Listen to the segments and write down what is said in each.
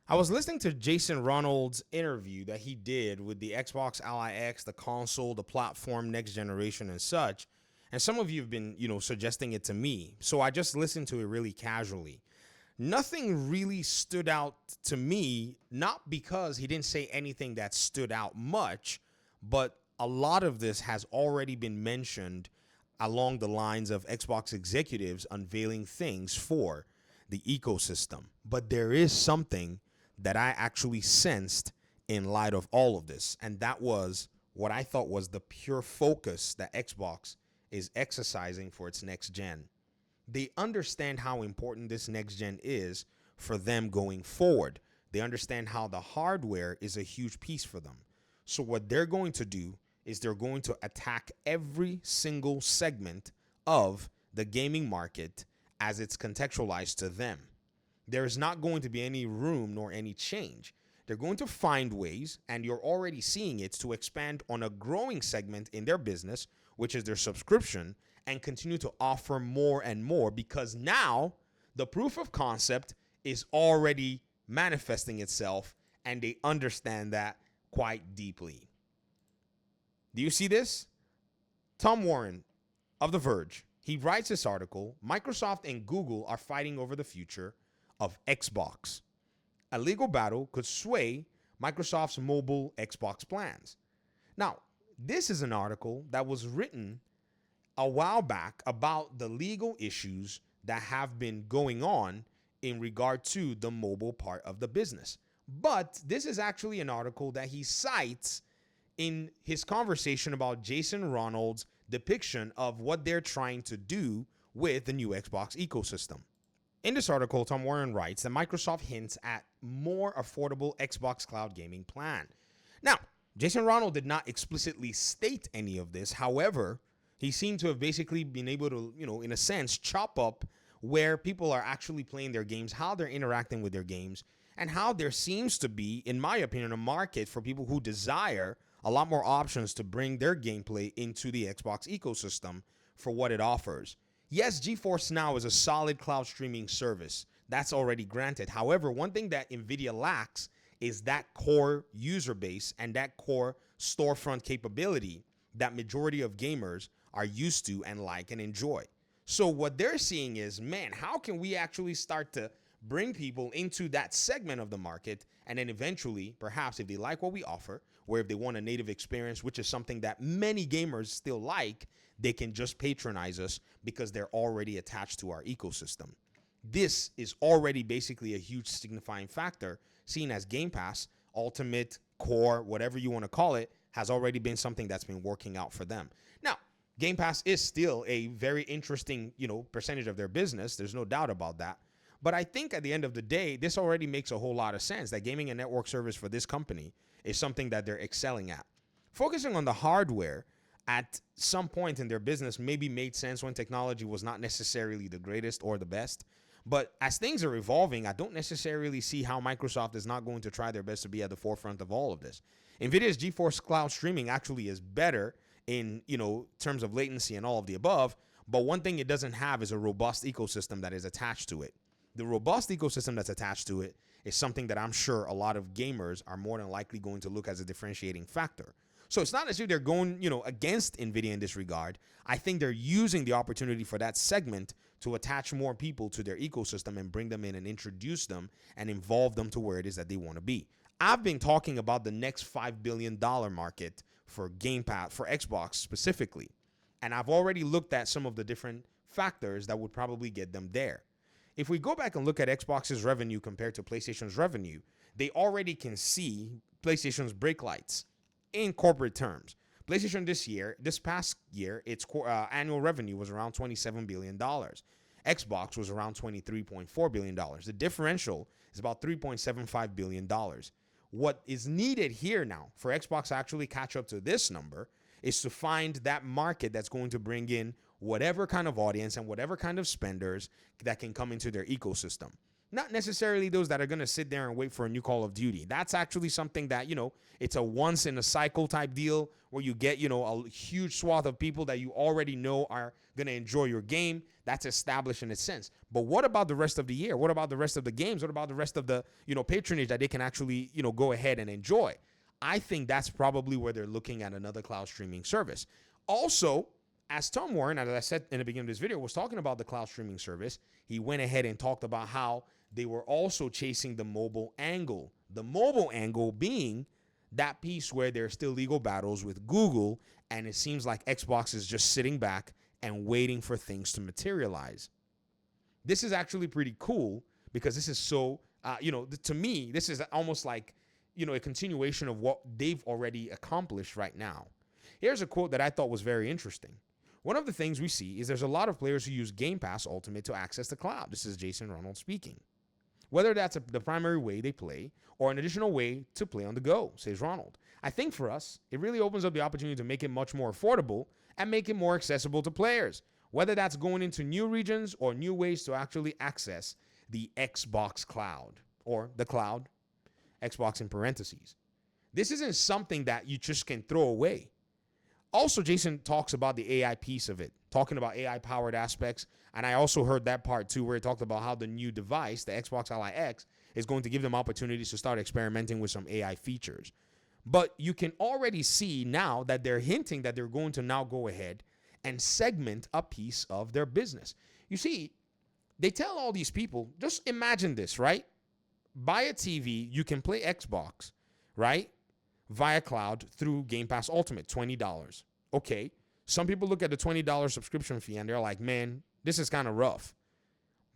I was listening to Jason Ronald's interview that he did with the Xbox Ally X, the console, the platform, next generation, and such. And some of you have been, suggesting it to me. So I just listened to it really casually. Nothing really stood out to me, not because he didn't say anything that stood out much, but a lot of this has already been mentioned along the lines of Xbox executives unveiling things for the ecosystem. But there is something that I actually sensed in light of all of this, and that was what I thought was the pure focus that Xbox is exercising for its next gen. They understand how important this next gen is for them going forward. They understand how the hardware is a huge piece for them. So what they're going to do is they're going to attack every single segment of the gaming market as it's contextualized to them. There is not going to be any room nor any change. They're going to find ways, and you're already seeing it, to expand on a growing segment in their business, which is their subscription, and continue to offer more and more, because now the proof of concept is already manifesting itself, and they understand that quite deeply. Do you see this? Tom Warren of The Verge, he writes this article: Microsoft and Google are fighting over the future of Xbox. A legal battle could sway Microsoft's mobile Xbox plans. Now, this is an article that was written a while back about the legal issues that have been going on in regard to the mobile part of the business. But this is actually an article that he cites in his conversation about Jason Ronald's depiction of what they're trying to do with the new Xbox ecosystem. In this article, Tom Warren writes that Microsoft hints at more affordable Xbox cloud gaming plan. Now, Jason Ronald did not explicitly state any of this. However, he seemed to have basically been able to, in a sense, chop up where people are actually playing their games, how they're interacting with their games, and how there seems to be, in my opinion, a market for people who desire a lot more options to bring their gameplay into the Xbox ecosystem for what it offers. Yes, GeForce Now is a solid cloud streaming service. That's already granted. However, one thing that NVIDIA lacks is that core user base and that core storefront capability that majority of gamers are used to and like and enjoy. So what they're seeing is, man, how can we actually start to bring people into that segment of the market, and then eventually, perhaps if they like what we offer, where if they want a native experience, which is something that many gamers still like, they can just patronize us because they're already attached to our ecosystem. This is already basically a huge signifying factor, seen as Game Pass, Ultimate, Core, whatever you want to call it, has already been something that's been working out for them. Now, Game Pass is still a very interesting, percentage of their business. There's no doubt about that. But I think at the end of the day, this already makes a whole lot of sense that gaming and network service for this company is something that they're excelling at. Focusing on the hardware at some point in their business maybe made sense when technology was not necessarily the greatest or the best. But as things are evolving, I don't necessarily see how Microsoft is not going to try their best to be at the forefront of all of this. NVIDIA's GeForce Cloud streaming actually is better in, terms of latency and all of the above. But one thing it doesn't have is a robust ecosystem that is attached to it. The robust ecosystem that's attached to it is something that I'm sure a lot of gamers are more than likely going to look as a differentiating factor. So it's not as if they're going, against NVIDIA in this regard. I think they're using the opportunity for that segment to attach more people to their ecosystem and bring them in and introduce them and involve them to where it is that they want to be. I've been talking about the next $5 billion market for Game Pass, for Xbox specifically. And I've already looked at some of the different factors that would probably get them there. If we go back and look at Xbox's revenue compared to PlayStation's revenue, they already can see PlayStation's brake lights in corporate terms. PlayStation this past year, its annual revenue was around $27 billion. Xbox was around $23.4 billion. The differential is about $3.75 billion. What is needed here now for Xbox to actually catch up to this number is to find that market that's going to bring in whatever kind of audience and whatever kind of spenders that can come into their ecosystem. Not necessarily those that are going to sit there and wait for a new Call of Duty. That's actually something that, it's a once in a cycle type deal where you get, a huge swath of people that you already know are going to enjoy your game. That's established in a sense. But what about the rest of the year? What about the rest of the games? What about the rest of the, patronage that they can actually, go ahead and enjoy? I think that's probably where they're looking at another cloud streaming service. Also, as Tom Warren, as I said in the beginning of this video, was talking about the cloud streaming service, he went ahead and talked about how they were also chasing the mobile angle. The mobile angle being that piece where there's still legal battles with Google, and it seems like Xbox is just sitting back and waiting for things to materialize. This is actually pretty cool because this is so, to me, this is almost like, a continuation of what they've already accomplished right now. Here's a quote that I thought was very interesting. One of the things we see is there's a lot of players who use Game Pass Ultimate to access the cloud. This is Jason Ronald speaking. Whether that's the primary way they play or an additional way to play on the go, says Ronald. I think for us, it really opens up the opportunity to make it much more affordable and make it more accessible to players, whether that's going into new regions or new ways to actually access the Xbox cloud or the cloud, Xbox in parentheses. This isn't something that you just can throw away. Also, Jason talks about the AI piece of it, talking about AI-powered aspects. And I also heard that part, too, where he talked about how the new device, the Xbox Ally X, is going to give them opportunities to start experimenting with some AI features. But you can already see now that they're hinting that they're going to now go ahead and segment a piece of their business. You see, they tell all these people, just imagine this, right? Buy a TV, you can play Xbox, right? Via cloud through Game Pass Ultimate, $20. Okay, some people look at the $20 subscription fee and they're like, man, this is kind of rough.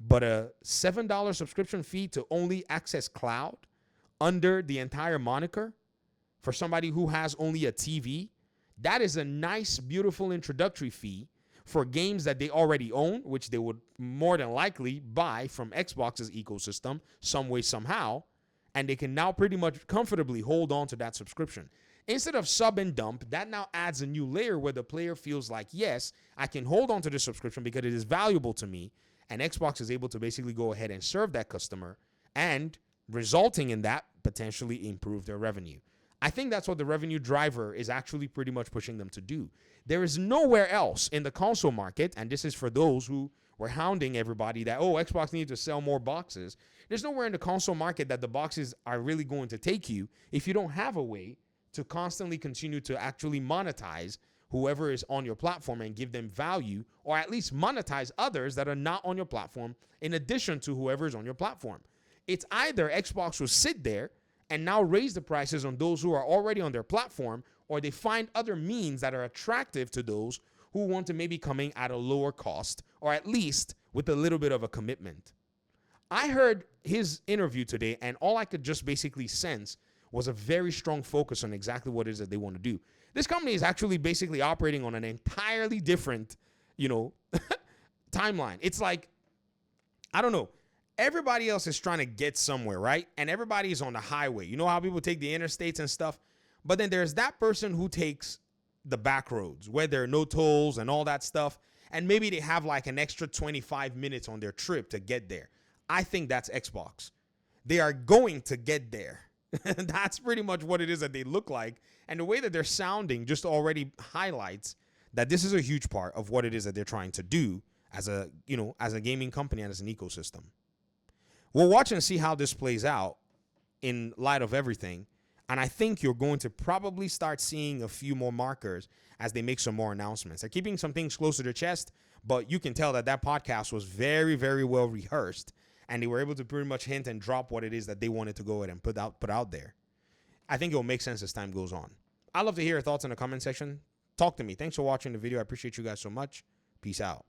But a $7 subscription fee to only access cloud under the entire moniker for somebody who has only a TV, that is a nice, beautiful introductory fee for games that they already own, which they would more than likely buy from Xbox's ecosystem some way, somehow. And they can now pretty much comfortably hold on to that subscription. Instead of sub and dump, that now adds a new layer where the player feels like, yes, I can hold on to this subscription because it is valuable to me. And Xbox is able to basically go ahead and serve that customer and resulting in that potentially improve their revenue. I think that's what the revenue driver is actually pretty much pushing them to do. There is nowhere else in the console market, and this is for those who were hounding everybody that, Xbox needs to sell more boxes. There's nowhere in the console market that the boxes are really going to take you if you don't have a way to constantly continue to actually monetize whoever is on your platform and give them value, or at least monetize others that are not on your platform in addition to whoever is on your platform. It's either Xbox will sit there and now raise the prices on those who are already on their platform, or they find other means that are attractive to those who want to maybe come in at a lower cost, or at least with a little bit of a commitment. I heard his interview today, and all I could just basically sense was a very strong focus on exactly what it is that they want to do. This company is actually basically operating on an entirely different, timeline. It's like, I don't know. Everybody else is trying to get somewhere, right? And everybody is on the highway. You know how people take the interstates and stuff? But then there's that person who takes the back roads where there are no tolls and all that stuff. And maybe they have like an extra 25 minutes on their trip to get there. I think that's Xbox. They are going to get there. That's pretty much what it is that they look like. And the way that they're sounding just already highlights that this is a huge part of what it is that they're trying to do as a gaming company and as an ecosystem. We'll watch and see how this plays out in light of everything. And I think you're going to probably start seeing a few more markers as they make some more announcements. They're keeping some things close to their chest, but you can tell that that podcast was very, very well rehearsed. And they were able to pretty much hint and drop what it is that they wanted to go ahead and put out there. I think it will make sense as time goes on. I'd love to hear your thoughts in the comment section. Talk to me. Thanks for watching the video. I appreciate you guys so much. Peace out.